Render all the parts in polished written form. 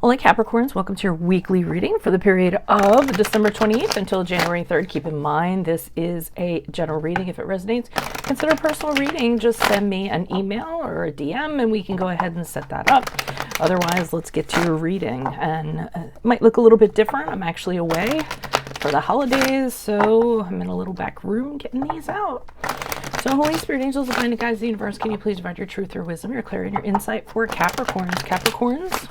All right, Capricorns, welcome to your weekly reading for the period of December 28th until January 3rd. Keep in mind, this is a general reading. If it resonates, consider personal reading. Just send me an email or a DM and we can go ahead and set that up. Otherwise, let's get to your reading. And it might look a little bit different. I'm actually away for the holidays, so I'm in a little back room getting these out. So Holy Spirit, angels, divine guides, the universe, can you please provide your truth, your wisdom, your clarity, and your insight for Capricorns? Capricorns,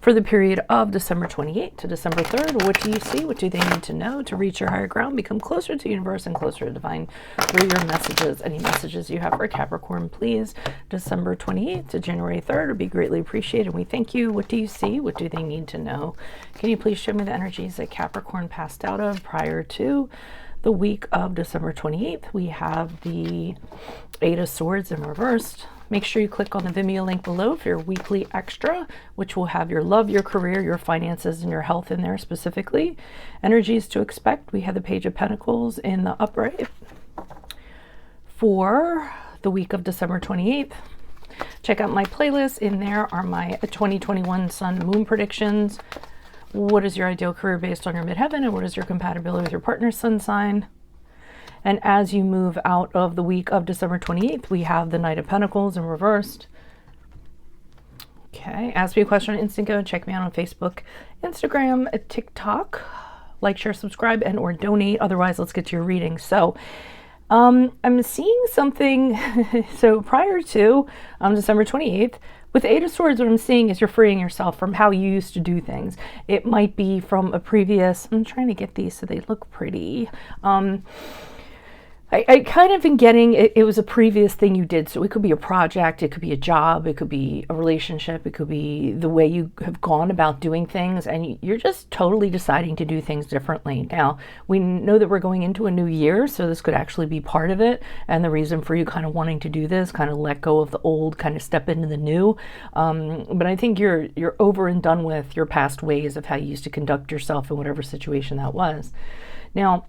for the period of December 28th to December 3rd, what do you see? What do they need to know to reach your higher ground, become closer to the universe and closer to divine through your messages? Any messages you have for Capricorn, please. December 28th to January 3rd would be greatly appreciated. We thank you. What do you see? What do they need to know? Can you please show me the energies that Capricorn passed out of prior to the week of December 28th? We have the Eight of Swords in reversed. Make sure you click on the Vimeo link below for your weekly extra, which will have your love, your career, your finances, and your health in there specifically. Energies to expect. We have the Page of Pentacles in the upright for the week of December 28th. Check out my playlist. In there are my 2021 Sun Moon predictions. What is your ideal career based on your midheaven, and what is your compatibility with your partner's sun sign? And as you move out of the week of December 28th, we have the Knight of Pentacles in reversed. Okay, ask me a question on Instant Go. Check me out on Facebook, Instagram, TikTok. Like, share, subscribe, and or donate. Otherwise, let's get to your reading. So I'm seeing something. So prior to December 28th, with the Eight of Swords, what I'm seeing is you're freeing yourself from how you used to do things. It might be from a previous, I'm trying to get these so they look pretty. I kind of been getting, it was a previous thing you did. So it could be a project, it could be a job, it could be a relationship, it could be the way you have gone about doing things, and you're just totally deciding to do things differently. Now, we know that we're going into a new year, so this could actually be part of it. And the reason for you kind of wanting to do this, kind of let go of the old, kind of step into the new. But I think you're over and done with your past ways of how you used to conduct yourself in whatever situation that was. Now,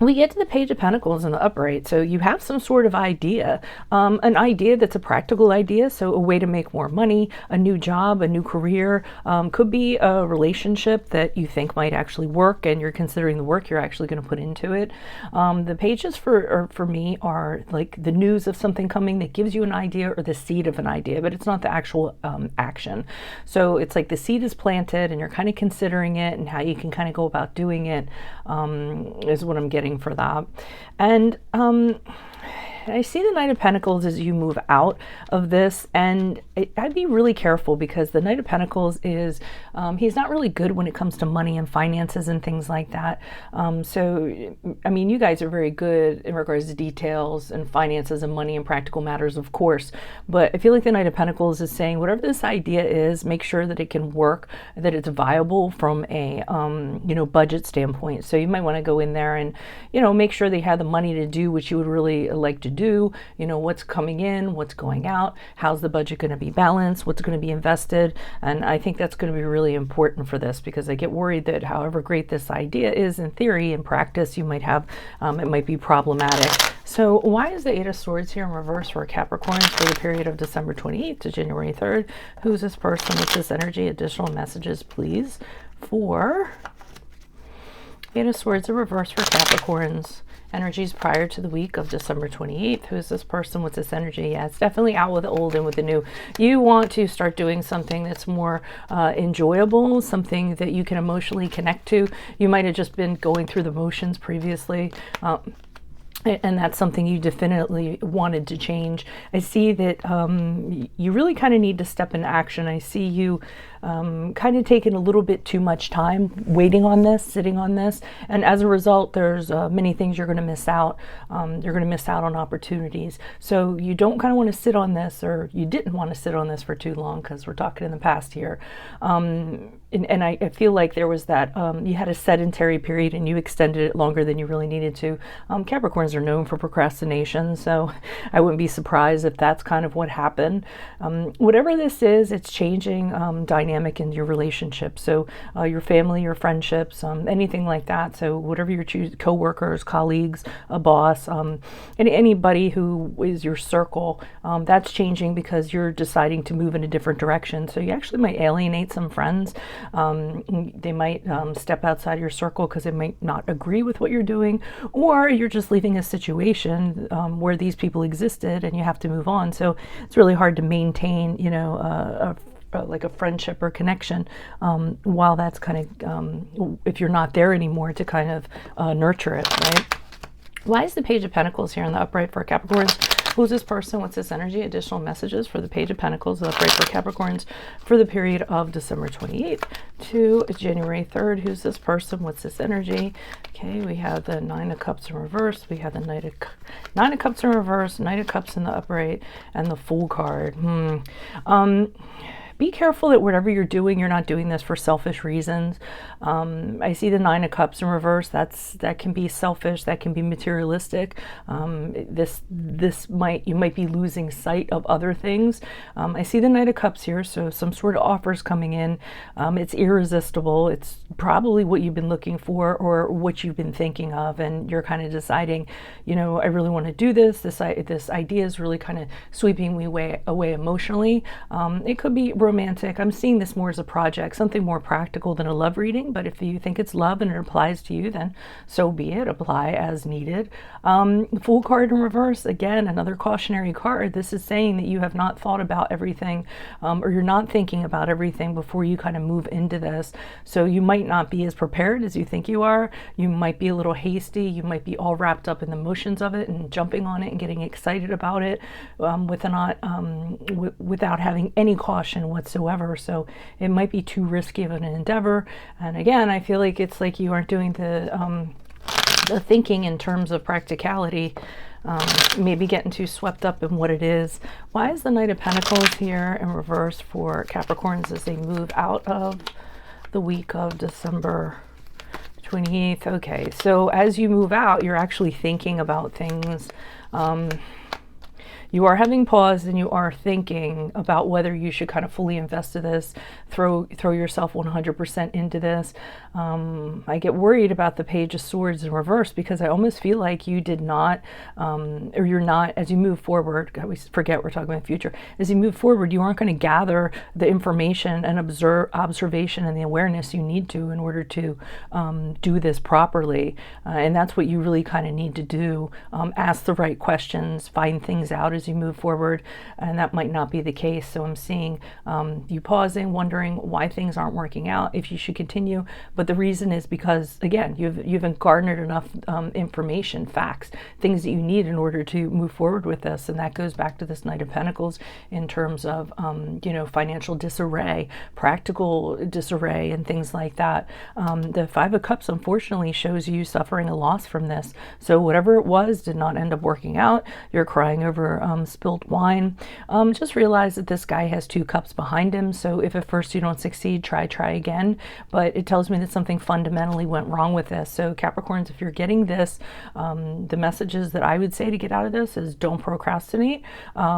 we get to the Page of Pentacles in the upright, so you have some sort of idea, an idea that's a practical idea, so a way to make more money, a new job, a new career, could be a relationship that you think might actually work, and you're considering the work you're actually going to put into it. The pages for me are like the news of something coming that gives you an idea or the seed of an idea, but it's not the actual action. So it's like the seed is planted and you're kind of considering it and how you can kind of go about doing it, is what I'm getting for that. And I see the Knight of Pentacles as you move out of this, and I'd be really careful because the Knight of Pentacles is, he's not really good when it comes to money and finances and things like that. So, I mean, you guys are very good in regards to details and finances and money and practical matters, of course, but I feel like the Knight of Pentacles is saying whatever this idea is, make sure that it can work, that it's viable from a, budget standpoint. So you might want to go in there and, make sure that you have the money to do what you would really like to do, what's coming in, what's going out, how's the budget going to be balanced, what's going to be invested. And I think that's going to be really important for this, because I get worried that however great this idea is in theory, in practice, you might have, it might be problematic. So why is the Eight of Swords here in reverse for Capricorns for the period of December 28th to January 3rd? Who's this person? What's this energy? Additional messages, please, for Eight of Swords in reverse for Capricorns. Energies prior to the week of December 28th. Who is this person? What's this energy? Yeah, it's definitely out with the old and with the new. You want to start doing something that's more enjoyable, something that you can emotionally connect to. You might have just been going through the motions previously. And that's something you definitely wanted to change. I see that you really kind of need to step into action. I see you kind of taking a little bit too much time waiting on this, sitting on this. And as a result, there's many things you're going to miss out. You're going to miss out on opportunities. So you don't kind of want to sit on this, or you didn't want to sit on this for too long, because we're talking in the past here. And I feel like there was that, you had a sedentary period and you extended it longer than you really needed to. Capricorns Capricorns are known for procrastination, so I wouldn't be surprised if that's kind of what happened. Whatever this is, it's changing dynamic in your relationship. So your family, your friendships, anything like that. So whatever you choose, co-workers, colleagues, a boss, and anybody who is your circle, that's changing because you're deciding to move in a different direction. So you actually might alienate some friends. They might step outside your circle because they might not agree with what you're doing, or you're just leaving a situation where these people existed and you have to move on. So it's really hard to maintain, like a friendship or connection while that's kind of, if you're not there anymore, to kind of nurture it, right? Why is the Page of Pentacles here in the upright for Capricorns? Who's this person? What's this energy? Additional messages for the Page of Pentacles, the upright for Capricorns for the period of December 28th to January 3rd. Who's this person? What's this energy? Okay, we have the Nine of Cups in reverse. We have the Nine of Cups in reverse, Knight of Cups in the upright, and the Fool card. Be careful that whatever you're doing, you're not doing this for selfish reasons. I see the Nine of Cups in reverse. That can be selfish. That can be materialistic. You might be losing sight of other things. I see the Knight of Cups here, so some sort of offers coming in. It's irresistible. It's probably what you've been looking for or what you've been thinking of, and you're kind of deciding, I really want to do this. This idea is really kind of sweeping me away emotionally. It could be romantic. I'm seeing this more as a project, something more practical than a love reading, but if you think it's love and it applies to you, then so be it. Apply as needed. Fool card in reverse, again, another cautionary card. This is saying that you have not thought about everything, or you're not thinking about everything before you kind of move into this. So you might not be as prepared as you think you are. You might be a little hasty. You might be all wrapped up in the motions of it and jumping on it and getting excited about it without having any caution whatsoever. So it might be too risky of an endeavor. And again, I feel like it's like you aren't doing the thinking in terms of practicality, maybe getting too swept up in what it is. Why is the Knight of Pentacles here in reverse for Capricorns as they move out of the week of December 28th? Okay, so as you move out, you're actually thinking about things. You are having pause and you are thinking about whether you should kind of fully invest in this, throw yourself 100% into this. I get worried about the Page of Swords in reverse because I almost feel like you did not, or you're not, as you move forward, God, we forget we're talking about the future. As you move forward, you aren't going to gather the information and observation and the awareness you need to in order to do this properly. And that's what you really kind of need to do. Ask the right questions, find things out as you move forward, and that might not be the case. So I'm seeing you pausing, wondering why things aren't working out, if you should continue. But the reason is because, again, you haven't garnered enough information, facts, things that you need in order to move forward with this. And that goes back to this Knight of Pentacles in terms of financial disarray, practical disarray, and things like that. The Five of Cups unfortunately shows you suffering a loss from this. So whatever it was did not end up working out. You're crying over spilt wine. Just realize that this guy has two cups behind him. So if at first you don't succeed, try again. But it tells me that something fundamentally went wrong with this. So Capricorns, if you're getting this, the messages that I would say to get out of this is don't procrastinate.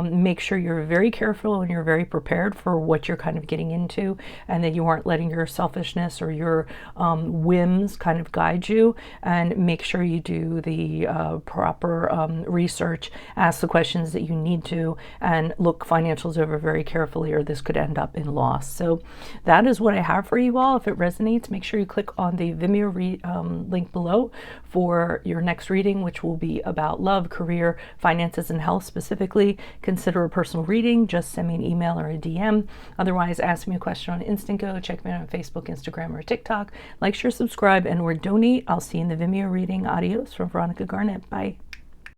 Make sure you're very careful and you're very prepared for what you're kind of getting into, and that you aren't letting your selfishness or your whims kind of guide you. And make sure you do the proper research, ask the questions that you need to, and look financials over very carefully, or this could end up in loss. So that is what I have for you all. If it resonates, make sure you click on the Vimeo link below for your next reading, which will be about love, career, finances, and health specifically. Consider a personal reading. Just send me an email or a DM. Otherwise, ask me a question on Instant Go. Check me out on Facebook, Instagram, or TikTok. Like, share, subscribe, and or donate. I'll see you in the Vimeo reading. Adios from Veronica Garnett. Bye.